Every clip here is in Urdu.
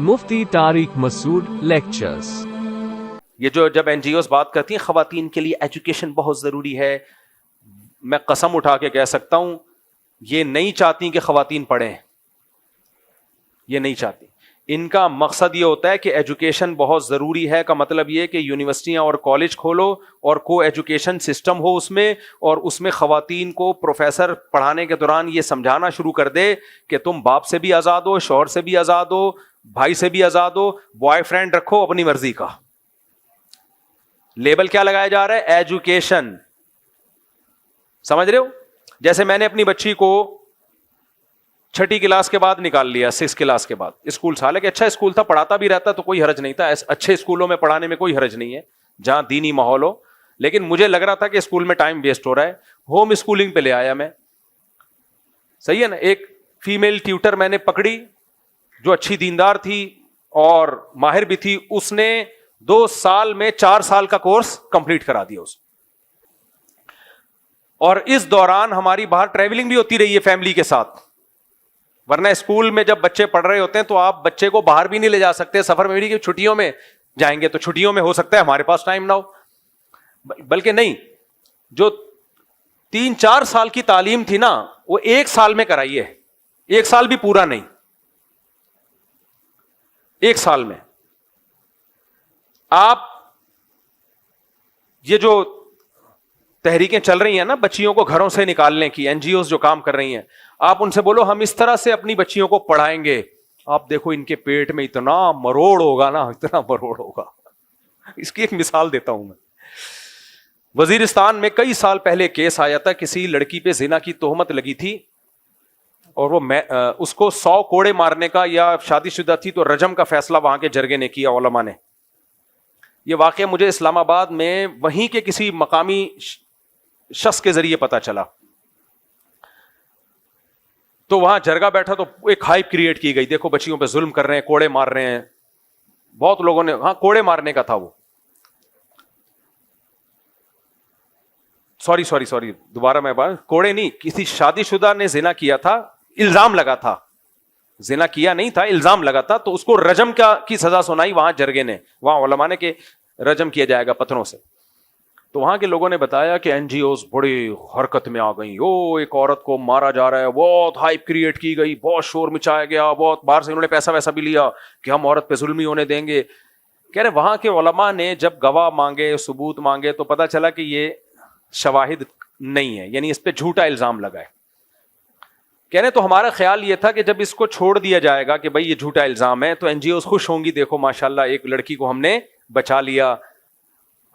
مفتی طارق مسعود لیکچرز. یہ جو جب این جی اوز بات کرتی ہیں خواتین کے لیے ایجوکیشن بہت ضروری ہے، میں قسم اٹھا کے کہہ سکتا ہوں یہ نہیں چاہتی کہ خواتین پڑھیں، یہ نہیں چاہتی. ان کا مقصد یہ ہوتا ہے کہ ایجوکیشن بہت ضروری ہے، کا مطلب یہ کہ یونیورسٹیاں اور کالج کھولو اور کو ایجوکیشن سسٹم ہو اس میں، اور اس میں خواتین کو پروفیسر پڑھانے کے دوران یہ سمجھانا شروع کر دے کہ تم باپ سے بھی آزاد ہو، شوہر سے بھی آزاد ہو، بھائی سے بھی آزاد ہو، بوائے فرینڈ رکھو اپنی مرضی کا. لیبل کیا لگایا جا رہا ہے؟ ایجوکیشن. سمجھ رہے ہو؟ جیسے میں نے اپنی بچی کو 6ٹھی کلاس کے بعد نکال لیا، 6 کلاس کے بعد اسکول تھا، حالانکہ اچھا اسکول تھا، پڑھاتا بھی رہتا تو کوئی حرج نہیں تھا، اچھے اسکولوں میں پڑھانے میں کوئی حرج نہیں ہے جہاں دینی ماحول ہو، لیکن مجھے لگ رہا تھا کہ اسکول میں ٹائم ویسٹ ہو رہا ہے، ہوم اسکولنگ پہ لے آیا میں. صحیح ہے نا؟ ایک فیمیل ٹیوٹر میں نے پکڑی جو اچھی دیندار تھی اور ماہر بھی تھی، اس نے 2 سال میں 4 سال کا کورس کمپلیٹ کرا دیا اس. اور اس دوران ہماری باہر ٹریولنگ بھی ہوتی رہی ہے فیملی کے ساتھ، ورنہ اسکول میں جب بچے پڑھ رہے ہوتے ہیں تو آپ بچے کو باہر بھی نہیں لے جا سکتے سفر میں بھی، کہ چھٹیوں میں جائیں گے تو چھٹیوں میں ہو سکتا ہے ہمارے پاس ٹائم نہ ہو، بلکہ نہیں، جو 3-4 سال کی تعلیم تھی نا وہ 1 سال میں کرائی ہے، 1 سال بھی پورا نہیں، 1 سال میں. آپ یہ جو تحریکیں چل رہی ہیں نا بچیوں کو گھروں سے نکالنے کی، این جی اوز جو کام کر رہی ہیں، آپ ان سے بولو ہم اس طرح سے اپنی بچیوں کو پڑھائیں گے، آپ دیکھو ان کے پیٹ میں اتنا مروڑ ہوگا نا، اتنا مروڑ ہوگا. اس کی ایک مثال دیتا ہوں میں. وزیرستان میں کئی سال پہلے کیس آیا تھا، کسی لڑکی پہ زنا کی تہمت لگی تھی اور وہ اس کو 100 کوڑے مارنے کا، یا شادی شدہ تھی تو رجم کا فیصلہ وہاں کے جرگے نے کیا، علماء نے. یہ واقعہ مجھے اسلام آباد میں وہیں کے کسی مقامی شخص کے ذریعے پتا چلا، تو وہاں جرگہ بیٹھا تو ایک ہائپ کریٹ کی گئی، دیکھو بچیوں پہ ظلم کر رہے ہیں، کوڑے مار رہے ہیں. بہت لوگوں نے، ہاں کوڑے مارنے کا تھا وہ، سوری دوبارہ میں بات، کوڑے نہیں، کسی شادی شدہ نے زنا کیا تھا، الزام لگا تھا، زنا کیا نہیں تھا، الزام لگا تھا، تو اس کو رجم کی سزا سنائی وہاں جرگے نے، وہاں علماء نے کہ رجم کیا جائے گا پتھروں سے. تو وہاں کے لوگوں نے بتایا کہ این جی اوز بڑی حرکت میں آ گئی، ایک عورت کو مارا جا رہا ہے، بہت ہائپ کریٹ کی گئی، بہت شور مچایا گیا، بہت باہر سے انہوں نے پیسہ ویسا بھی لیا کہ ہم عورت پہ ظلم ہی ہونے دیں گے. کہہ رہے وہاں کے علماء نے جب گواہ مانگے، ثبوت مانگے، تو پتا چلا کہ یہ شواہد نہیں ہے، یعنی اس پہ جھوٹا الزام لگا ہے. کہہ رہے تو ہمارا خیال یہ تھا کہ جب اس کو چھوڑ دیا جائے گا کہ بھائی یہ جھوٹا الزام ہے تو این جی اوز خوش ہوں گی، دیکھو ماشاءاللہ ایک لڑکی کو ہم نے بچا لیا.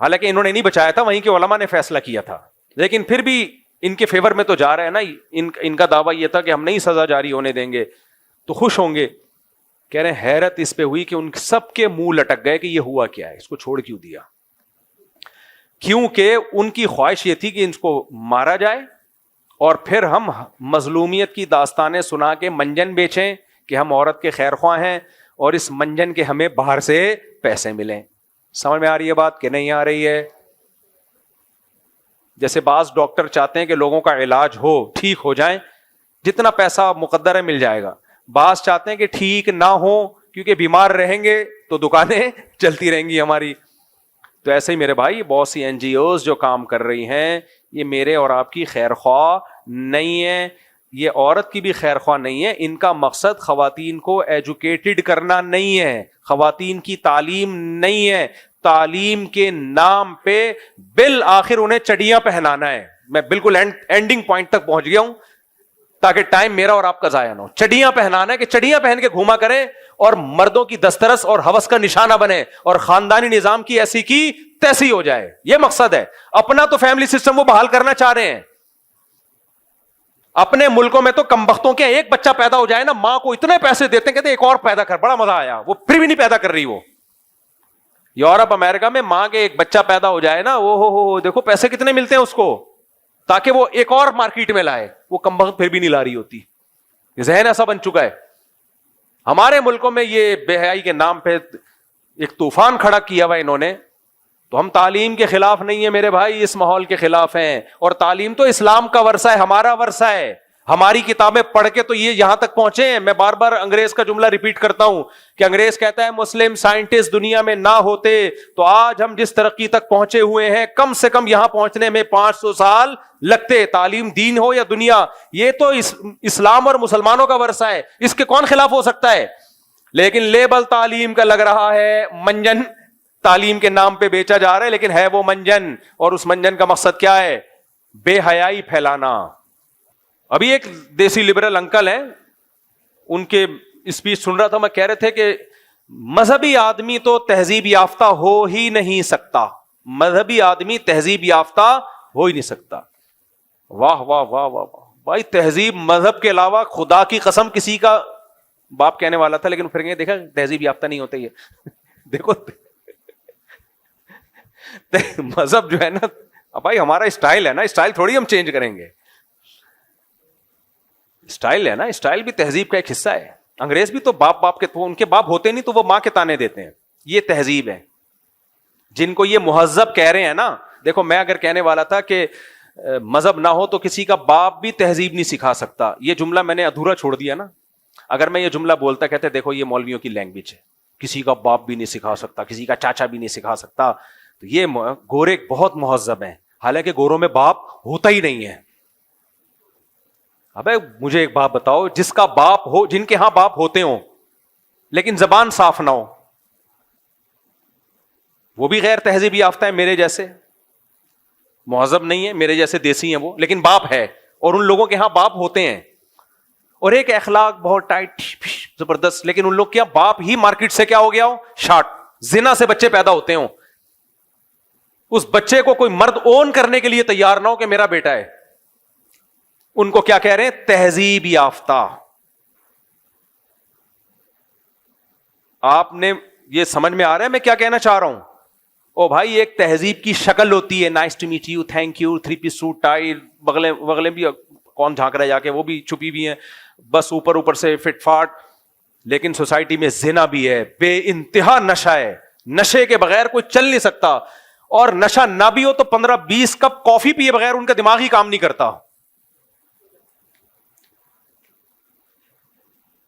حالانکہ انہوں نے نہیں بچایا تھا، وہیں کے علماء نے فیصلہ کیا تھا، لیکن پھر بھی ان کے فیور میں تو جا رہا ہے نا. ان کا دعویٰ یہ تھا کہ ہم نہیں سزا جاری ہونے دیں گے، تو خوش ہوں گے. کہہ رہے ہیں حیرت اس پہ ہوئی کہ ان سب کے منہ لٹک گئے کہ یہ ہوا کیا ہے، اس کو چھوڑ کیوں دیا. کیونکہ ان کی خواہش یہ تھی کہ ان کو مارا جائے اور پھر ہم مظلومیت کی داستانیں سنا کے منجن بیچیں کہ ہم عورت کے خیر خواہ ہیں اور اس منجن کے ہمیں باہر سے پیسے ملیں. سمجھ میں آ رہی ہے بات کہ نہیں آ رہی ہے؟ جیسے بعض ڈاکٹر چاہتے ہیں کہ لوگوں کا علاج ہو، ٹھیک ہو جائیں، جتنا پیسہ مقدر ہے مل جائے گا. بعض چاہتے ہیں کہ ٹھیک نہ ہو کیونکہ بیمار رہیں گے تو دکانیں چلتی رہیں گی ہماری. تو ایسے ہی میرے بھائی بہت سی این جی اوز جو کام کر رہی ہیں، یہ میرے اور آپ کی خیر خواہ نہیں ہے، یہ عورت کی بھی خیر خواہ نہیں ہے. ان کا مقصد خواتین کو ایجوکیٹڈ کرنا نہیں ہے، خواتین کی تعلیم نہیں ہے، تعلیم کے نام پہ بالآخر انہیں چڑیاں پہنانا ہے. میں بالکل اینڈنگ پوائنٹ تک پہنچ گیا ہوں تاکہ ٹائم میرا اور آپ کا ضائع نہ ہو. چڑیاں پہنانا ہے کہ چڑیاں پہن کے گھوما کریں اور مردوں کی دسترس اور ہوس کا نشانہ بنے اور خاندانی نظام کی ایسی کی تیسی ہو جائے، یہ مقصد ہے. اپنا تو فیملی سسٹم وہ بحال کرنا چاہ رہے ہیں. اپنے ملکوں میں تو کمبختوں کے ایک بچہ پیدا ہو جائے نا، ماں کو اتنے پیسے دیتے ہیں، کہتے ہیں ایک اور پیدا کر، بڑا مزہ آیا، وہ پھر بھی نہیں پیدا کر رہی. وہ یورپ امریکہ میں ماں کے ایک بچہ پیدا ہو جائے نا، ہو دیکھو پیسے کتنے ملتے ہیں اس کو، تاکہ وہ ایک اور مارکیٹ میں لائے. وہ کمبخت پھر بھی نہیں لا رہی ہوتی. ذہن ایسا بن چکا ہے. ہمارے ملکوں میں یہ بے حیائی کے نام پہ ایک طوفان کھڑا کیا ہوا انہوں نے. تو ہم تعلیم کے خلاف نہیں ہیں میرے بھائی، اس ماحول کے خلاف ہیں. اور تعلیم تو اسلام کا ورثہ ہے، ہمارا ورثہ ہے. ہماری کتابیں پڑھ کے تو یہ یہاں تک پہنچے ہیں. میں بار بار انگریز کا جملہ ریپیٹ کرتا ہوں کہ انگریز کہتا ہے مسلم سائنٹسٹ دنیا میں نہ ہوتے تو آج ہم جس ترقی تک پہنچے ہوئے ہیں کم سے کم یہاں پہنچنے میں 500 سال لگتے, تعلیم دین ہو یا دنیا. یہ تو اسلام اور مسلمانوں کا ورثہ ہے, اس کے کون خلاف ہو سکتا ہے؟ لیکن لیبل تعلیم کا لگ رہا ہے, منجن تعلیم کے نام پہ بیچا جا رہا ہے, لیکن ہے وہ منجن, اور اس منجن کا مقصد کیا ہے؟ بے حیائی پھیلانا. ابھی ایک دیسی لبرل انکل ہیں, ان کے اسپیچ سن رہا تھا, میں کہہ رہے تھے کہ مذہبی آدمی تو تہذیب یافتہ ہو ہی نہیں سکتا, مذہبی آدمی تہذیب یافتہ ہو ہی نہیں سکتا. واہ واہ واہ واہ واہ بھائی, تہذیب مذہب کے علاوہ خدا کی قسم کسی کا باپ کہنے والا تھا, لیکن پھر دیکھا تہذیب یافتہ نہیں ہوتے یہ. دیکھو مذہب جو ہے نا بھائی, ہمارا اسٹائل ہے نا, اسٹائل تھوڑی ہم چینج کریں گے. اسٹائل ہے نا, اسٹائل بھی تہذیب کا ایک حصہ ہے. انگریز بھی تو باپ کے, تو ان کے باپ ہوتے نہیں تو وہ ماں کے تانے دیتے ہیں. یہ تہذیب ہے. جن کو یہ مہذب کہہ رہے ہیں نا, دیکھو میں اگر کہنے والا تھا کہ مذہب نہ ہو تو کسی کا باپ بھی تہذیب نہیں سکھا سکتا, یہ جملہ میں نے ادھورا چھوڑ دیا نا. اگر میں یہ جملہ بولتا کہتے دیکھو یہ مولویوں کی لینگویج ہے, کسی کا باپ بھی نہیں سکھا سکتا, کسی کا چاچا بھی نہیں سکھا سکتا, تو یہ گورے بہت مہذب ہیں, حالانکہ گوروں میں باپ ہوتا ہی نہیں ہے. ابے مجھے ایک بات بتاؤ, جس کا باپ ہو, جن کے ہاں باپ ہوتے ہوں لیکن زبان صاف نہ ہو, وہ بھی غیر تہذیب یافتہ ہے, میرے جیسے مہذب نہیں ہے, میرے جیسے دیسی ہیں وہ, لیکن باپ ہے. اور ان لوگوں کے ہاں باپ ہوتے ہیں, اور ایک اخلاق بہت ٹائٹ زبردست, لیکن ان لوگ کیا باپ ہی مارکیٹ سے کیا ہو گیا ہو, شارٹ, زنا سے بچے پیدا ہوتے ہوں. اس بچے کو کوئی مرد اون کرنے کے لیے تیار نہ ہو کہ میرا بیٹا ہے. ان کو کیا کہہ رہے ہیں؟ تہذیب یافتہ. آپ نے یہ سمجھ میں آ رہا ہے میں کیا کہنا چاہ رہا ہوں؟ او بھائی, ایک تہذیب کی شکل ہوتی ہے, nice to meet you, thank you, 3 piece suit tie, بغلیں بھی کون جھانک رہا ہے جا کے, وہ بھی چھپی بھی ہیں, بس اوپر سے فٹ فاٹ. لیکن سوسائٹی میں زنا بھی ہے, بے انتہا نشہ ہے, نشے کے بغیر کوئی چل نہیں سکتا. اور نشہ نہ بھی ہو تو 15-20 کپ کافی پیے بغیر ان کا دماغ ہی کام نہیں کرتا.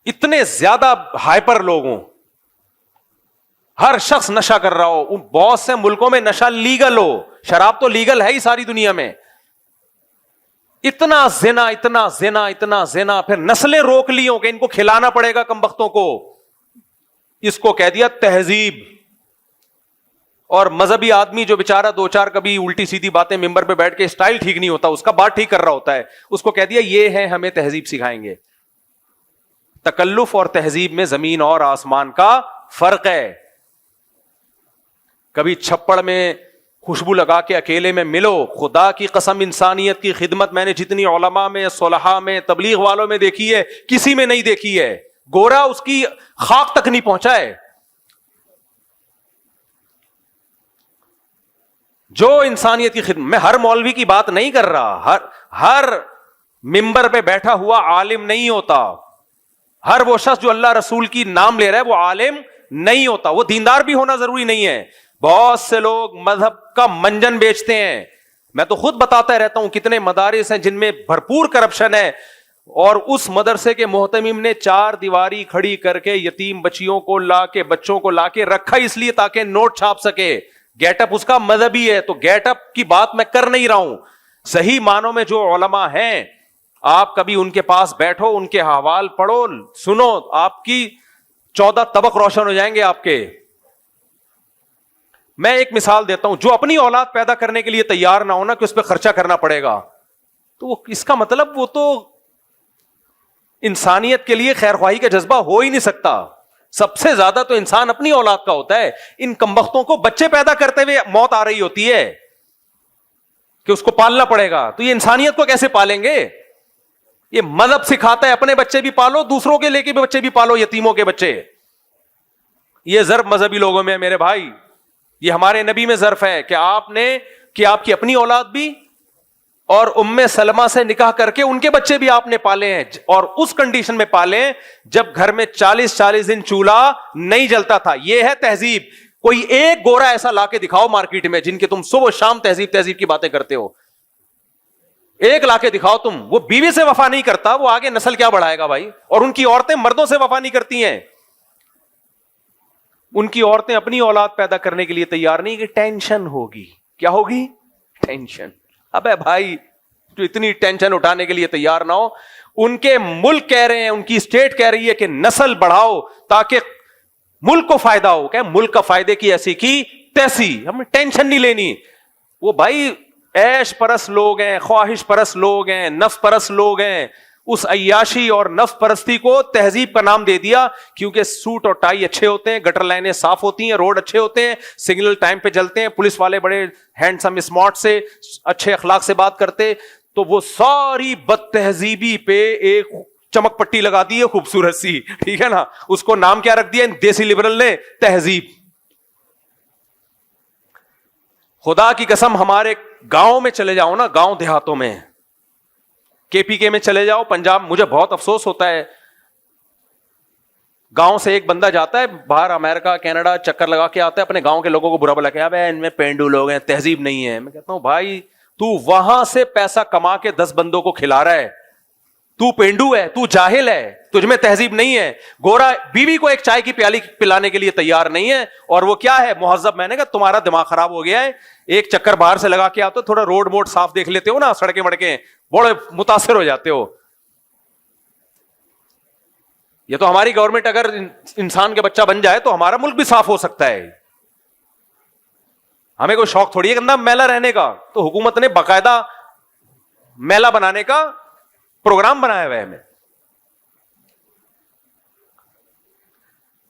اتنے زیادہ ہائپر لوگ ہوں, ہر شخص نشہ کر رہا ہو. بہت سے ملکوں میں نشہ لیگل ہو, شراب تو لیگل ہے ہی ساری دنیا میں. اتنا زنا, اتنا زنا, اتنا زنا, پھر نسلیں روک لی ہوں کہ ان کو کھلانا پڑے گا کم بختوں کو. اس کو کہہ دیا تہذیب. اور مذہبی آدمی جو بیچارہ 2-4 کبھی الٹی سیدھی باتیں ممبر پہ بیٹھ کے اسٹائل ٹھیک نہیں ہوتا, اس کا بات ٹھیک کر رہا ہوتا ہے, اس کو کہہ دیا یہ ہے ہمیں تہذیب سکھائیں گے. تکلف اور تہذیب میں زمین اور آسمان کا فرق ہے. کبھی چھپڑ میں خوشبو لگا کے اکیلے میں ملو, خدا کی قسم انسانیت کی خدمت میں نے جتنی علماء میں, صلحاء میں, تبلیغ والوں میں دیکھی ہے, کسی میں نہیں دیکھی ہے. گورا اس کی خاک تک نہیں پہنچا ہے. جو انسانیت کی خدمت, میں ہر مولوی کی بات نہیں کر رہا, ہر ممبر پہ بیٹھا ہوا عالم نہیں ہوتا. ہر وہ شخص جو اللہ رسول کی نام لے رہا ہے وہ عالم نہیں ہوتا, وہ دیندار بھی ہونا ضروری نہیں ہے. بہت سے لوگ مذہب کا منجن بیچتے ہیں. میں تو خود بتاتا رہتا ہوں کتنے مدارس ہیں جن میں بھرپور کرپشن ہے, اور اس مدرسے کے محتمم نے 4 دیواری کھڑی کر کے یتیم بچوں کو لا کے رکھا اس لیے تاکہ نوٹ چھاپ سکے. گیٹ اپ اس کا مذہبی ہے, تو گیٹ اپ کی بات میں کر نہیں رہا ہوں. صحیح معنوں میں جو علماء ہیں, آپ کبھی ان کے پاس بیٹھو, ان کے احوال پڑھو, سنو, آپ کی 14 طبق روشن ہو جائیں گے آپ کے. میں ایک مثال دیتا ہوں, جو اپنی اولاد پیدا کرنے کے لیے تیار نہ ہونا کہ اس پہ خرچہ کرنا پڑے گا, تو اس کا مطلب وہ تو انسانیت کے لیے خیر خواہی کا جذبہ ہو ہی نہیں سکتا. سب سے زیادہ تو انسان اپنی اولاد کا ہوتا ہے. ان کمبختوں کو بچے پیدا کرتے ہوئے موت آ رہی ہوتی ہے کہ اس کو پالنا پڑے گا, تو یہ انسانیت کو کیسے پالیں گے؟ یہ مذہب سکھاتا ہے اپنے بچے بھی پالو, دوسروں کے لے کے بھی بچے بھی پالو, یتیموں کے بچے. یہ ضرب مذہبی لوگوں میں میرے بھائی, یہ ہمارے نبی میں ظرف ہے کہ آپ کی اپنی اولاد بھی اور ام سلمہ سے نکاح کر کے ان کے بچے بھی آپ نے پالے ہیں, اور اس کنڈیشن میں پالے جب گھر میں 40 دن چولہا نہیں جلتا تھا. یہ ہے تہذیب. کوئی ایک گورا ایسا لا کے دکھاؤ مارکیٹ میں جن کے تم صبح و شام تہذیب کی باتیں کرتے ہو. ایک لا کے دکھاؤ تم. وہ بیوی سے وفا نہیں کرتا, وہ آگے نسل کیا بڑھائے گا بھائی؟ اور ان کی عورتیں مردوں سے وفا نہیں کرتی ہیں. ان کی عورتیں اپنی اولاد پیدا کرنے کے لیے تیار نہیں کہ ٹینشن ہوگی. کیا ہوگی؟ ٹینشن. ابے بھائی جو اتنی ٹینشن اٹھانے کے لیے تیار نہ ہو. ان کے ملک کہہ رہے ہیں, ان کی اسٹیٹ کہہ رہی ہے کہ نسل بڑھاؤ تاکہ ملک کو فائدہ ہو. کہ ملک کا فائدے کی ایسی کی تیسی, ہمیں ٹینشن نہیں لینی. وہ بھائی عیش پرست لوگ ہیں, خواہش پرست لوگ ہیں, نفس پرست لوگ ہیں. اس عیاشی اور نفس پرستی کو تہذیب کا نام دے دیا, کیونکہ سوٹ اور ٹائی اچھے ہوتے ہیں, گٹر لائنیں صاف ہوتی ہیں, روڈ اچھے ہوتے ہیں, سگنل ٹائم پہ چلتے ہیں, پولیس والے بڑے ہینڈسم اسمارٹ سے اچھے اخلاق سے بات کرتے. تو وہ ساری بد تہذیبی پہ ایک چمک پٹی لگا دی ہے خوبصورت سی, ٹھیک ہے نا. اس کو نام کیا رکھ دیا دیسی لبرل نے؟ تہذیب. خدا کی قسم ہمارے گاؤں میں چلے جاؤ نا, گاؤں دیہاتوں میں, کے پی کے میں چلے جاؤ, پنجاب, مجھے بہت افسوس ہوتا ہے. گاؤں سے ایک بندہ جاتا ہے باہر امریکہ کینیڈا, چکر لگا کے آتا ہے, اپنے گاؤں کے لوگوں کو برا بلا کے اب ان میں پینڈو لوگ ہیں, تہذیب نہیں ہے. میں کہتا ہوں بھائی تو وہاں سے پیسہ کما کے 10 بندوں کو کھلا رہا ہے, تو پینڈو ہے, تو جاہل ہے, تجھ میں تہذیب نہیں ہے. گورا بیوی کو ایک چائے کی پیالی پلانے کے لیے تیار نہیں ہے, اور وہ کیا ہے مہذب. میں نے کہا تمہارا دماغ خراب ہو گیا ہے. ایک چکر باہر سے لگا کے آتے, تھوڑا روڈ موڈ صاف دیکھ لیتے ہو نا, سڑکیں وڑکیں, بڑے متاثر ہو جاتے ہو. یہ تو ہماری گورنمنٹ اگر انسان کے بچہ بن جائے تو ہمارا ملک بھی صاف ہو سکتا ہے. ہمیں کوئی شوق تھوڑی ہے گندا میلا رہنے کا. تو حکومت نے باقاعدہ میلا بنانے کا پروگرام بنایا ہوا ہے ہمیں.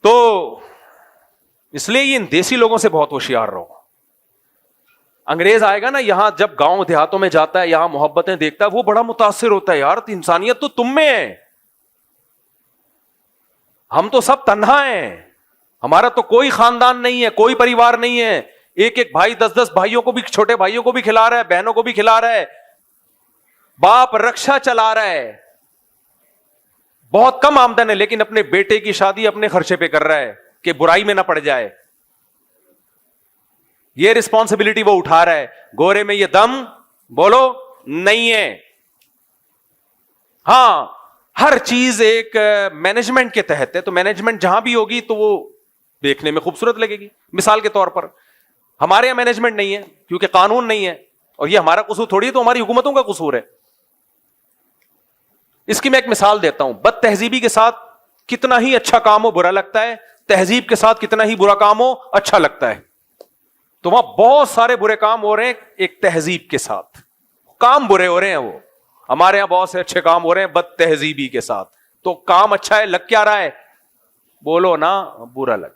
تو اس لیے ان دیسی لوگوں سے بہت ہوشیار رہو. انگریز آئے گا نا یہاں, جب گاؤں دیہاتوں میں جاتا ہے, یہاں محبتیں دیکھتا ہے, وہ بڑا متاثر ہوتا ہے. یار انسانیت تو تم میں ہے, ہم تو سب تنہا ہیں, ہمارا تو کوئی خاندان نہیں ہے, کوئی پریوار نہیں ہے. ایک ایک بھائی 10 بھائیوں کو بھی, چھوٹے بھائیوں کو بھی کھلا رہا ہے, بہنوں کو بھی کھلا رہا ہے. باپ رکشا چلا رہا ہے, بہت کم آمدن ہے, لیکن اپنے بیٹے کی شادی اپنے خرچے پہ کر رہا ہے کہ برائی میں نہ پڑ جائے. یہ رسپانسبلٹی وہ اٹھا رہا ہے. گورے میں یہ دم بولو نہیں ہے. ہاں ہر چیز ایک مینجمنٹ کے تحت ہے, تو مینجمنٹ جہاں بھی ہوگی تو وہ دیکھنے میں خوبصورت لگے گی. مثال کے طور پر ہمارے یہاں مینجمنٹ نہیں ہے کیونکہ قانون نہیں ہے, اور یہ ہمارا قصور تھوڑی ہے, تو ہماری حکومتوں کا قصور ہے. اس کی میں ایک مثال دیتا ہوں. بد تہذیبی کے ساتھ کتنا ہی اچھا کام ہو برا لگتا ہے, تہذیب کے ساتھ کتنا ہی برا کام ہو اچھا لگتا ہے. تو وہاں بہت سارے برے کام ہو رہے ہیں ایک تہذیب کے ساتھ, کام برے ہو رہے ہیں. وہ ہمارے یہاں بہت سے اچھے کام ہو رہے ہیں بد تہذیبی کے ساتھ. تو کام اچھا ہے, لگ کیا رہا ہے؟ بولو نا, برا لگ.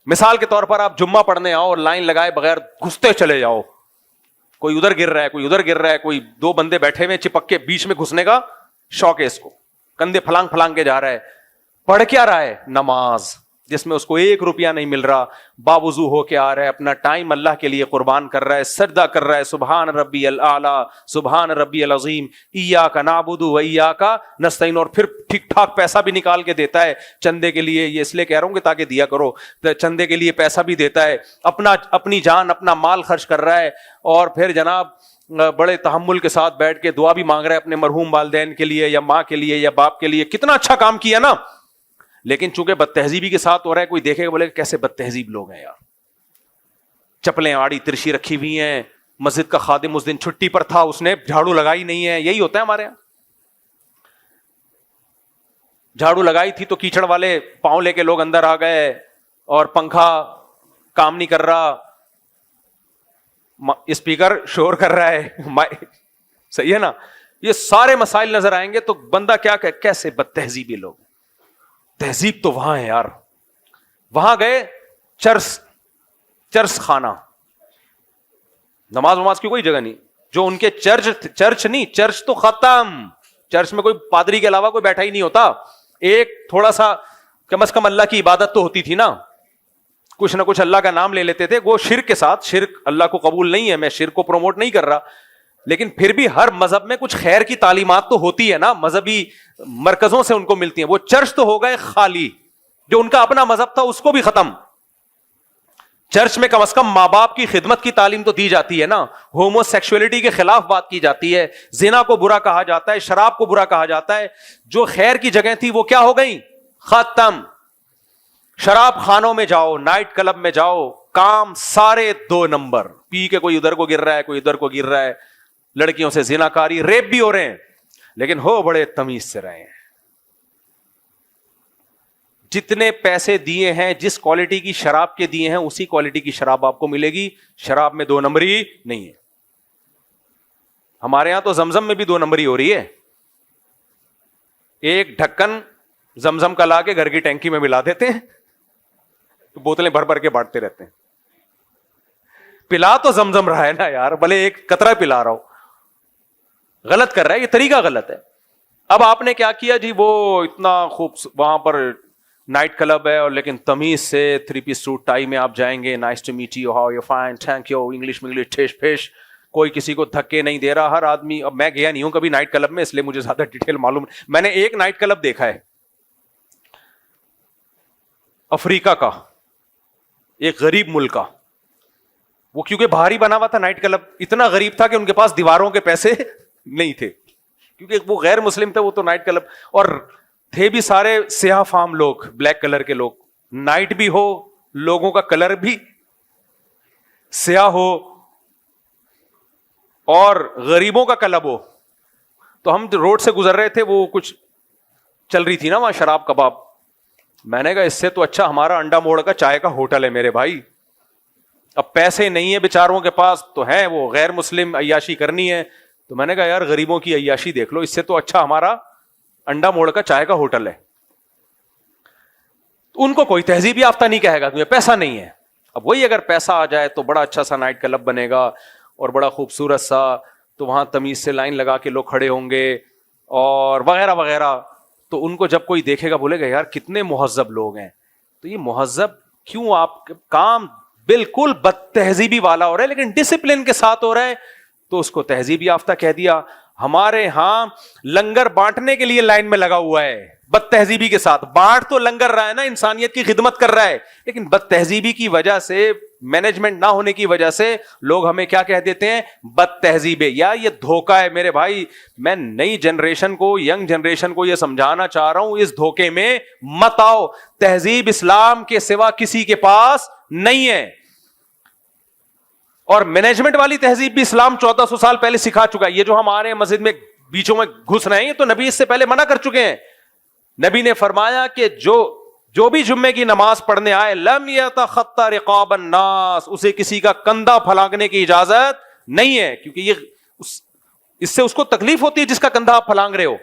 مثال کے طور پر آپ جمعہ پڑھنے آؤ اور لائن لگائے بغیر گھستے چلے جاؤ. کوئی ادھر گر رہا ہے, کوئی ادھر گر رہا ہے, کوئی 2 بندے بیٹھے ہوئے چپک کے بیچ میں گھسنے کا شوق ہے اس کو, کندھے پھلانگ پھلانگ کے جا رہا ہے. پڑھ کیا رہا ہے؟ نماز, جس میں اس کو 1 روپیہ نہیں مل رہا, باوضو ہو کے آ رہا ہے, اپنا ٹائم اللہ کے لیے قربان کر رہا ہے, سجدہ کر رہا ہے, سبحان ربی الاعلی, سبحان ربی العظیم, ایاک نعبد و ایاک نستعین, اور پھر ٹھیک ٹھاک پیسہ بھی نکال کے دیتا ہے چندے کے لیے. یہ اس لیے کہہ رہا ہوں کہ تاکہ دیا کرو, چندے کے لیے پیسہ بھی دیتا ہے, اپنی جان اپنا مال خرچ کر رہا ہے, اور پھر جناب بڑے تحمل کے ساتھ بیٹھ کے دعا بھی مانگ رہا ہے اپنے مرحوم والدین کے لیے, یا ماں کے لیے, یا باپ کے لیے. کتنا اچھا کام کیا نا. لیکن چونکہ بد تہذیبی کے ساتھ ہو رہا ہے, کوئی دیکھے گا بولے کیسے بد تہذیب لوگ ہیں یار. چپلیں آڑی ترشی رکھی ہوئی ہیں, مسجد کا خادم اس دن چھٹی پر تھا, اس نے جھاڑو لگائی نہیں ہے. یہی ہوتا ہے ہمارے یہاں. جھاڑو لگائی تھی تو کیچڑ والے پاؤں لے کے لوگ اندر آ گئے, اور پنکھا کام نہیں کر رہا, اسپیکر شور کر رہا ہے, صحیح ہے نا. یہ سارے مسائل نظر آئیں گے تو بندہ کیا کہ کیسے بد تہذیبی لوگ. تہذیب تو وہاں ہے یار. وہاں گئے چرس خانہ, نماز وماز کی کوئی جگہ نہیں. جو ان کے چرچ نہیں, چرچ تو ختم. چرچ میں کوئی پادری کے علاوہ کوئی بیٹھا ہی نہیں ہوتا. ایک تھوڑا سا کم از کم اللہ کی عبادت تو ہوتی تھی نا, کچھ نہ کچھ اللہ کا نام لے لیتے تھے. وہ شرک کے ساتھ, شرک اللہ کو قبول نہیں ہے, میں شرک کو پروموٹ نہیں کر رہا, لیکن پھر بھی ہر مذہب میں کچھ خیر کی تعلیمات تو ہوتی ہے نا, مذہبی مرکزوں سے ان کو ملتی ہیں. وہ چرچ تو ہو گئے خالی, جو ان کا اپنا مذہب تھا اس کو بھی ختم. چرچ میں کم از کم ماں باپ کی خدمت کی تعلیم تو دی جاتی ہے نا. ہومو سیکسولیٹی کے خلاف بات کی جاتی ہے, زنا کو برا کہا جاتا ہے, شراب کو برا کہا جاتا ہے. جو خیر کی جگہ تھی وہ کیا ہو گئی؟ ختم. شراب خانوں میں جاؤ, نائٹ کلب میں جاؤ, کام سارے 2 نمبر, پی کے کوئی ادھر کو گر رہا ہے, کوئی ادھر کو گر رہا ہے, لڑکیوں سے زنا کاری, ریپ بھی ہو رہے ہیں, لیکن ہو بڑے تمیز سے رہے ہیں. جتنے پیسے دیے ہیں, جس کوالٹی کی شراب کے دیے ہیں, اسی کوالٹی کی شراب آپ کو ملے گی. شراب میں 2 نمبری نہیں ہے. ہمارے یہاں تو زمزم میں بھی 2 نمبری ہو رہی ہے. ایک ڈھکن زمزم کا لا کے گھر کی ٹینکی میں ملا دیتے ہیں, تو بوتلیں بھر بھر کے بانٹتے رہتے ہیں. پلا تو زمزم رہا ہے نا یار, بھلے ایک قطرہ پلا رہا ہو. غلط کر رہا ہے, یہ طریقہ غلط ہے. اب آپ نے کیا کیا جی, وہ اتنا خوب وہاں پر نائٹ کلب ہے, اور لیکن تمیز سے 3 پیس سوٹ ٹائی میں آپ جائیں گے. Nice to meet you, how you, fine, thank you, English میں ٹھیش پھیش, کوئی کسی کو دھکے نہیں دے رہا. ہر آدمی, اب میں گیا نہیں ہوں کبھی نائٹ کلب میں, اس لیے مجھے زیادہ ڈیٹیل معلوم. میں نے ایک نائٹ کلب دیکھا ہے افریقہ کا, ایک غریب ملک کا. وہ کیونکہ باہر ہی بنا ہوا تھا نائٹ کلب, اتنا غریب تھا کہ ان کے پاس دیواروں کے پیسے نہیں تھے, کیونکہ وہ غیر مسلم تھے. وہ تو نائٹ کلب, اور تھے بھی سارے سیاہ فام لوگ, بلیک کلر کے لوگ. نائٹ بھی ہو, لوگوں کا کلر بھی سیاہ ہو, اور غریبوں کا کلب ہو. تو ہم روڈ سے گزر رہے تھے, وہ کچھ چل رہی تھی نا وہاں شراب کباب. میں نے کہا اس سے تو اچھا ہمارا انڈا موڑ کا چائے کا ہوٹل ہے میرے بھائی. اب پیسے نہیں ہے بیچاروں کے پاس, تو ہیں وہ غیر مسلم, عیاشی کرنی ہے. تو میں نے کہا یار غریبوں کی عیاشی دیکھ لو, اس سے تو اچھا ہمارا انڈا موڑ کا چائے کا ہوٹل ہے. ان کو کوئی تہذیب یافتہ نہیں کہے گا, تمہیں پیسہ نہیں ہے. اب وہی اگر پیسہ آ جائے تو بڑا اچھا سا نائٹ کلب بنے گا, اور بڑا خوبصورت سا, تو وہاں تمیز سے لائن لگا کے لوگ کھڑے ہوں گے, اور وغیرہ وغیرہ. تو ان کو جب کوئی دیکھے گا بولے گا یار کتنے مہذب لوگ ہیں. تو یہ مہذب کیوں, آپ کام بالکل بد تہذیبی والا ہو رہا ہے, لیکن ڈسپلن کے ساتھ ہو رہا ہے, تو اس کو تہذیب یافتہ کہہ دیا. ہمارے ہاں لنگر بانٹنے کے لیے لائن میں لگا ہوا ہے, بد تہذیبی کے ساتھ. بانٹ تو لنگر رہا ہے نا, انسانیت کی خدمت کر رہا ہے, لیکن بد تہذیبی کی وجہ سے, مینجمنٹ نہ ہونے کی وجہ سے لوگ ہمیں کیا کہہ دیتے ہیں, بد تہذیبے. یا یہ دھوکہ ہے میرے بھائی. میں نئی جنریشن کو, ینگ جنریشن کو یہ سمجھانا چاہ رہا ہوں, اس دھوکے میں مت آؤ. تہذیب اسلام کے سوا کسی کے پاس نہیں ہے, اور مینجمنٹ والی تہذیب بھی اسلام 1400 سال پہلے سکھا چکا ہے. یہ جو ہمارے مسجد میں بیچوں میں گھس رہے ہیں, تو نبی اس سے پہلے منع کر چکے ہیں. نبی نے فرمایا کہ جو بھی جمعے کی نماز پڑھنے آئے, لم یتخطى رقاب الناس, اسے کسی کا کندھا پھلانگنے کی اجازت نہیں ہے, کیونکہ یہ اس سے اس کو تکلیف ہوتی ہے جس کا کندھا آپ پھلانگ رہے ہو.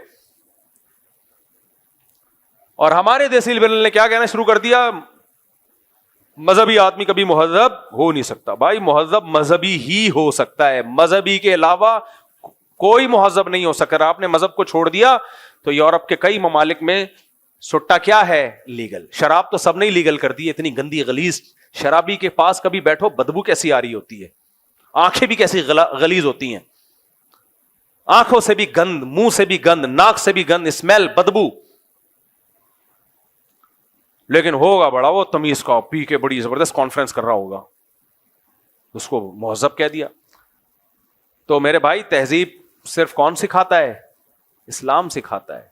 اور ہمارے دیسی لبرل نے کیا کہنا شروع کر دیا, مذہبی آدمی کبھی مہذب ہو نہیں سکتا. بھائی مہذب مذہبی ہی ہو سکتا ہے, مذہبی کے علاوہ کوئی مہذب نہیں ہو سکتا. آپ نے مذہب کو چھوڑ دیا تو یورپ کے کئی ممالک میں سٹا کیا ہے, لیگل. شراب تو سب نے لیگل کر دی, اتنی گندی غلیظ. شرابی کے پاس کبھی بیٹھو, بدبو کیسی آ رہی ہوتی ہے, آنکھیں بھی کیسی غلیظ ہوتی ہیں, آنکھوں سے بھی گند, منہ سے بھی گند, ناک سے بھی گند, اسمیل, بدبو. لیکن ہوگا بڑا وہ تمیز کا, پی کے بڑی زبردست کانفرنس کر رہا ہوگا, اس کو مہذب کہہ دیا. تو میرے بھائی تہذیب صرف کون سکھاتا ہے؟ اسلام سکھاتا ہے.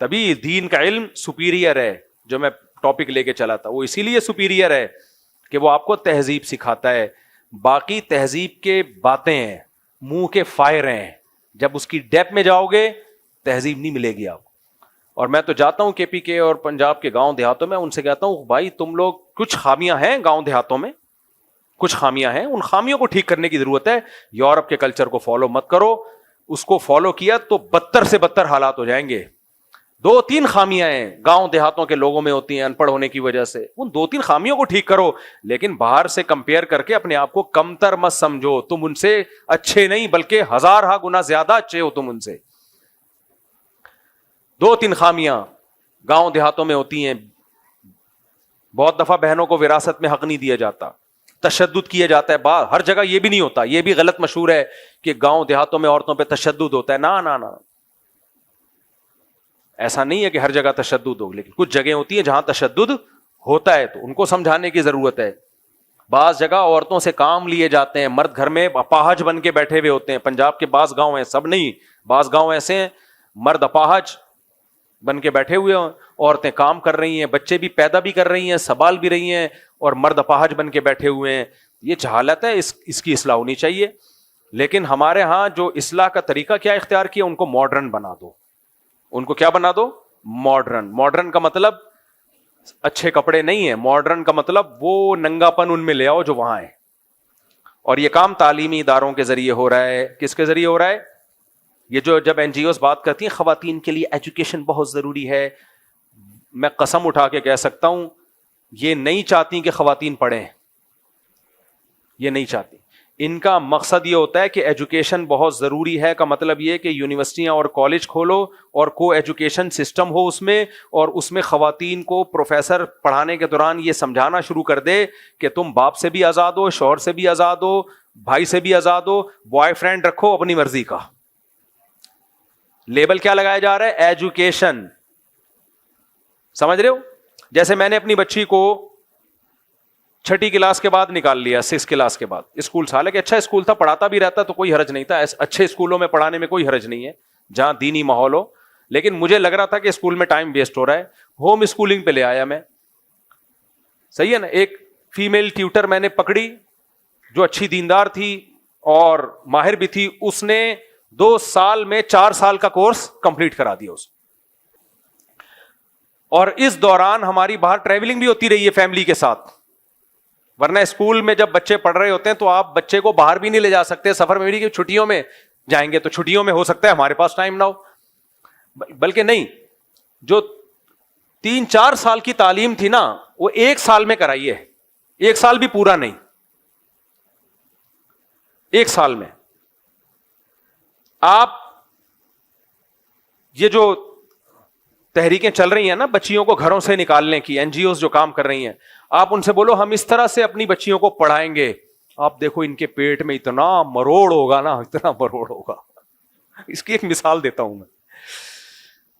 تبھی دین کا علم سپیریئر ہے. جو میں ٹاپک لے کے چلا تھا وہ اسی لیے سپیریئر ہے کہ وہ آپ کو تہذیب سکھاتا ہے. باقی تہذیب کے باتیں ہیں, منہ کے فائر ہیں, جب اس کی ڈیپ میں جاؤ گے تہذیب نہیں ملے گی آپ کو. اور میں تو جاتا ہوں کے پی کے اور پنجاب کے گاؤں دیہاتوں میں, ان سے کہتا ہوں بھائی تم لوگ, کچھ خامیاں ہیں گاؤں دیہاتوں میں, کچھ خامیاں ہیں, ان خامیوں کو ٹھیک کرنے کی ضرورت ہے. یورپ کے کلچر کو فالو مت کرو, اس کو فالو کیا تو بدتر سے بدتر حالات ہو جائیں گے. 2-3 خامیاں ہیں گاؤں دیہاتوں کے لوگوں میں ہوتی ہیں ان پڑھ ہونے کی وجہ سے, ان 2-3 خامیوں کو ٹھیک کرو. لیکن باہر سے کمپیئر کر کے اپنے آپ کو کمتر مت سمجھو, تم ان سے اچھے نہیں بلکہ 1000 گنا زیادہ اچھے ہو تم ان سے. 2-3 خامیاں گاؤں دیہاتوں میں ہوتی ہیں. بہت دفعہ بہنوں کو وراثت میں حق نہیں دیا جاتا, تشدد کیا جاتا ہے. ہر جگہ یہ بھی نہیں ہوتا, یہ بھی غلط مشہور ہے کہ گاؤں دیہاتوں میں عورتوں پہ تشدد ہوتا ہے. نا, ایسا نہیں ہے کہ ہر جگہ تشدد ہو, لیکن کچھ جگہ ہوتی ہیں جہاں تشدد ہوتا ہے, تو ان کو سمجھانے کی ضرورت ہے. بعض جگہ عورتوں سے کام لیے جاتے ہیں, مرد گھر میں اپاہج بن کے بیٹھے ہوئے ہوتے ہیں. پنجاب کے بعض گاؤں ہیں, سب نہیں, بعض گاؤں ایسے ہیں مرد اپاہج بن کے بیٹھے ہوئے ہیں, عورتیں کام کر رہی ہیں, بچے بھی پیدا بھی کر رہی ہیں, سنبھال بھی رہی ہیں, اور مرد اپاہج بن کے بیٹھے ہوئے ہیں. یہ جہالت ہے, اس کی اصلاح ہونی چاہیے. لیکن ہمارے ہاں جو اصلاح کا طریقہ کیا اختیار کیا, ان کو ماڈرن بنا دو. ان کو کیا بنا دو؟ ماڈرن. ماڈرن کا مطلب اچھے کپڑے نہیں ہے, ماڈرن کا مطلب وہ ننگا پن ان میں لے آؤ جو وہاں ہے. اور یہ کام تعلیمی اداروں کے ذریعے ہو رہا ہے. کس کے ذریعے ہو رہا ہے؟ یہ جو جب این جی اوز بات کرتی ہیں خواتین کے لیے ایجوکیشن بہت ضروری ہے, میں قسم اٹھا کے کہہ سکتا ہوں یہ نہیں چاہتی کہ خواتین پڑھیں, یہ نہیں چاہتی. ان کا مقصد یہ ہوتا ہے کہ ایجوکیشن بہت ضروری ہے, کا مطلب یہ کہ یونیورسٹیاں اور کالج کھولو اور کو ایجوکیشن سسٹم ہو اس میں, اور اس میں خواتین کو پروفیسر پڑھانے کے دوران یہ سمجھانا شروع کر دے کہ تم باپ سے بھی آزاد ہو, شوہر سے بھی آزاد ہو, بھائی سے بھی آزاد ہو, بوائے فرینڈ رکھو اپنی مرضی کا. لیبل کیا لگایا جا رہا ہے؟ ایجوکیشن. سمجھ رہے ہو؟ جیسے میں نے اپنی بچی کو 6ٹھی کلاس کے بعد نکال لیا, 6 کلاس کے بعد اسکول تھا, لیکن اچھا اسکول تھا, پڑھاتا بھی رہتا تو کوئی حرج نہیں تھا, اچھے اسکولوں میں پڑھانے میں کوئی حرج نہیں ہے جہاں دینی ماحول ہو. لیکن مجھے لگ رہا تھا کہ اسکول میں ٹائم ویسٹ ہو رہا ہے, ہوم اسکولنگ پہ لے آیا میں. صحیح ہے نا. ایک فیمیل ٹیوٹر میں نے پکڑی جو اچھی دیندار تھی اور ماہر بھی تھی, اس نے 2 سال میں 4 سال کا کورس کمپلیٹ کرا دیا اس. اور اس دوران ہماری باہر ٹریولنگ بھی ہوتی رہی ہے فیملی کے ساتھ, ورنہ اسکول میں جب بچے پڑھ رہے ہوتے ہیں تو آپ بچے کو باہر بھی نہیں لے جا سکتے. سفر میں بھی چھٹیوں میں جائیں گے تو چھٹیوں میں ہو سکتا ہے ہمارے پاس ٹائم نہ ہو, بلکہ نہیں, جو 3-4 سال کی تعلیم تھی نا وہ 1 سال میں کرائی ہے, 1 سال بھی پورا نہیں, 1 سال میں. آپ یہ جو تحریکیں چل رہی ہیں نا بچیوں کو گھروں سے نکالنے کی, این جی اوز جو کام کر رہی ہیں, آپ ان سے بولو ہم اس طرح سے اپنی بچیوں کو پڑھائیں گے, آپ دیکھو ان کے پیٹ میں اتنا مروڑ ہوگا نا, اتنا مروڑ ہوگا. اس کی ایک مثال دیتا ہوں میں.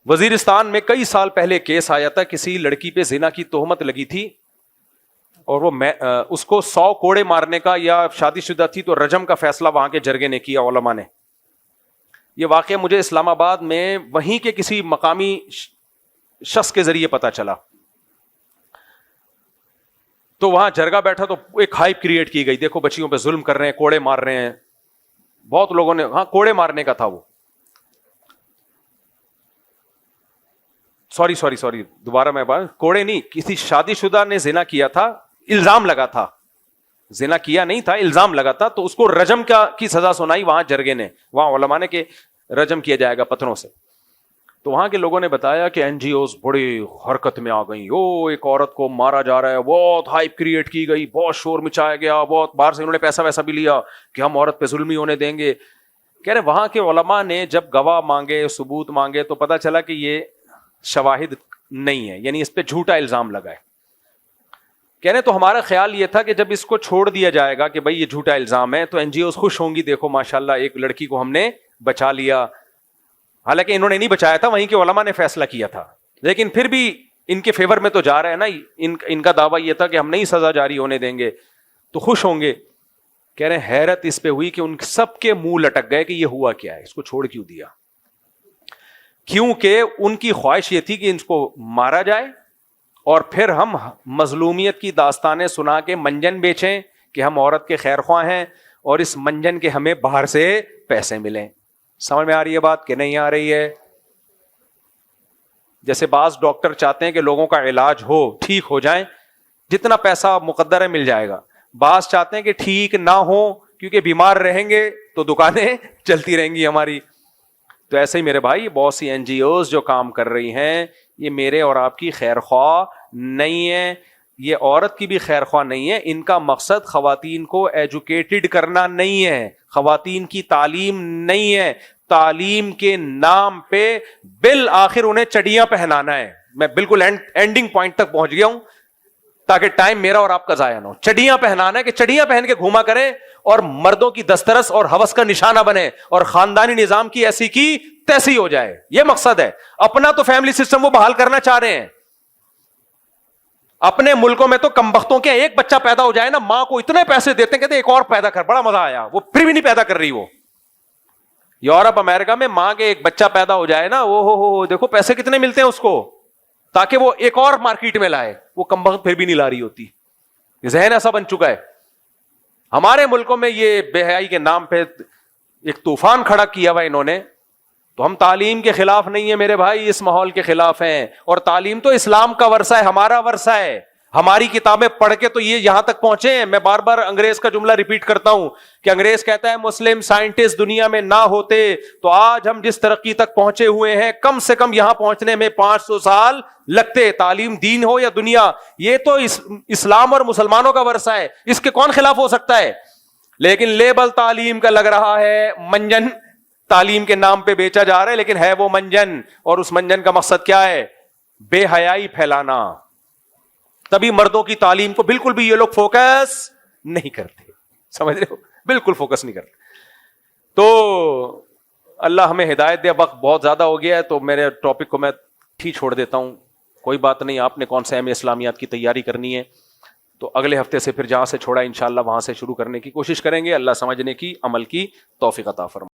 وزیرستان میں کئی سال پہلے کیس آیا تھا, کسی لڑکی پہ زنا کی تہمت لگی تھی اور وہ اس کو 100 کوڑے مارنے کا, یا شادی شدہ تھی تو رجم کا فیصلہ وہاں کے جرگے نے کیا, علماء نے. یہ واقعہ مجھے اسلام آباد میں وہیں کے کسی مقامی شخص کے ذریعے پتا چلا. تو وہاں جرگہ بیٹھا تو ایک ہائپ کریٹ کی گئی, دیکھو بچیوں پہ ظلم کر رہے ہیں, کوڑے مار رہے ہیں. بہت لوگوں نے, ہاں کوڑے مارنے کا تھا وہ, سوری دوبارہ میں بات, کوڑے نہیں, کسی شادی شدہ نے زنا کیا تھا, الزام لگا تھا, زنا کیا نہیں تھا, الزام لگا تھا, تو اس کو رجم کی سزا سنائی وہاں جرگے نے, وہاں علماء نے کہ رجم کیا جائے گا پتھروں سے. تو وہاں کے لوگوں نے بتایا کہ این جی اوز بڑی حرکت میں آ گئی, ایک عورت کو مارا جا رہا ہے, بہت ہائپ کریٹ کی گئی, بہت شور مچایا گیا, بہت باہر سے انہوں نے پیسہ ویسا بھی لیا کہ ہم عورت پہ ظلم ہی ہونے دیں گے. کہہ رہے وہاں کے علماء نے جب گواہ مانگے, ثبوت مانگے, تو پتا چلا کہ یہ شواہد نہیں ہے, یعنی اس پہ جھوٹا الزام لگا ہے. کہہ رہے تو ہمارا خیال یہ تھا کہ جب اس کو چھوڑ دیا جائے گا کہ بھائی یہ جھوٹا الزام ہے تو این جی اوز خوش ہوں گی, دیکھو ماشاءاللہ ایک لڑکی کو ہم نے بچا لیا. حالانکہ انہوں نے نہیں بچایا تھا, وہیں کے علماء نے فیصلہ کیا تھا, لیکن پھر بھی ان کے فیور میں تو جا رہا ہے نا. ان کا دعویٰ یہ تھا کہ ہم نہیں سزا جاری ہونے دیں گے, تو خوش ہوں گے. کہہ رہے ہیں حیرت اس پہ ہوئی کہ ان سب کے منہ لٹک گئے کہ یہ ہوا کیا ہے, اس کو چھوڑ کیوں دیا. کیونکہ ان کی خواہش یہ تھی کہ ان کو مارا جائے اور پھر ہم مظلومیت کی داستانیں سنا کے منجن بیچیں کہ ہم عورت کے خیر خواہ ہیں اور اس منجن کے ہمیں باہر سے پیسے ملیں. سمجھ میں آ رہی ہے بات کہ نہیں آ رہی ہے؟ جیسے بعض ڈاکٹر چاہتے ہیں کہ لوگوں کا علاج ہو, ٹھیک ہو جائیں, جتنا پیسہ مقدر ہے مل جائے گا. بعض چاہتے ہیں کہ ٹھیک نہ ہو کیونکہ بیمار رہیں گے تو دکانیں چلتی رہیں گی ہماری. تو ایسے ہی میرے بھائی بہت سی این جی اوز جو کام کر رہی ہیں, یہ میرے اور آپ کی خیر خواہ نہیں ہے, یہ عورت کی بھی خیر خواہ نہیں ہے. ان کا مقصد خواتین کو ایجوکیٹڈ کرنا نہیں ہے, خواتین کی تعلیم نہیں ہے, تعلیم کے نام پہ بالآخر انہیں چڑیاں پہنانا ہے. میں بالکل اینڈنگ پوائنٹ تک پہنچ گیا ہوں تاکہ ٹائم میرا اور آپ کا ضائع نہ ہو. چڑیاں پہنانا ہے کہ چڑیاں پہن کے گھوما کریں اور مردوں کی دسترس اور ہوس کا نشانہ بنے اور خاندانی نظام کی ایسی کی تیسی ہو جائے. یہ مقصد ہے. اپنا تو فیملی سسٹم وہ بحال کرنا چاہ رہے ہیں, اپنے ملکوں میں تو کمبختوں کے ایک بچہ پیدا ہو جائے نا، ماں کو اتنے پیسے دیتے ہیں، کہتے ایک اور پیدا کر، بڑا مزہ آیا، وہ پھر بھی نہیں پیدا کر رہی. وہ یورپ امریکہ میں ماں کے ایک بچہ پیدا ہو جائے نا، وہ ہو دیکھو پیسے کتنے ملتے ہیں اس کو، تاکہ وہ ایک اور مارکیٹ میں لائے، وہ کمبخت پھر بھی نہیں لا رہی ہوتی. ذہن ایسا بن چکا ہے. ہمارے ملکوں میں یہ بے حیائی کے نام پہ ایک طوفان کھڑا کیا ہوا انہوں نے. تو ہم تعلیم کے خلاف نہیں ہیں میرے بھائی، اس ماحول کے خلاف ہیں. اور تعلیم تو اسلام کا ورثہ ہے، ہمارا ورثہ ہے. ہماری کتابیں پڑھ کے تو یہ یہاں تک پہنچے ہیں. میں بار بار انگریز کا جملہ ریپیٹ کرتا ہوں کہ انگریز کہتا ہے مسلم سائنٹسٹ دنیا میں نہ ہوتے تو آج ہم جس ترقی تک پہنچے ہوئے ہیں کم سے کم یہاں پہنچنے میں 500 سال لگتے. تعلیم دین ہو یا دنیا، یہ تو اسلام اور مسلمانوں کا ورثہ ہے، اس کے کون خلاف ہو سکتا ہے؟ لیکن لیبل تعلیم کا لگ رہا ہے منجن، تعلیم کے نام پہ بیچا جا رہا ہے، لیکن ہے وہ منجن. اور اس منجن کا مقصد کیا ہے؟ بے حیائی پھیلانا. تبھی مردوں کی تعلیم کو بالکل بھی یہ لوگ فوکس نہیں کرتے. سمجھ رہے ہو؟ بالکل فوکس نہیں کرتے. تو اللہ ہمیں ہدایت دے. وقت بہت زیادہ ہو گیا ہے تو میرے ٹاپک کو میں چھوڑ دیتا ہوں. کوئی بات نہیں، آپ نے کون سے ایم اسلامیات کی تیاری کرنی ہے تو اگلے ہفتے سے پھر جہاں سے چھوڑا انشاءاللہ وہاں سے شروع کرنے کی کوشش کریں گے. اللہ سمجھنے کی، عمل کی توفیق عطا فرمائے.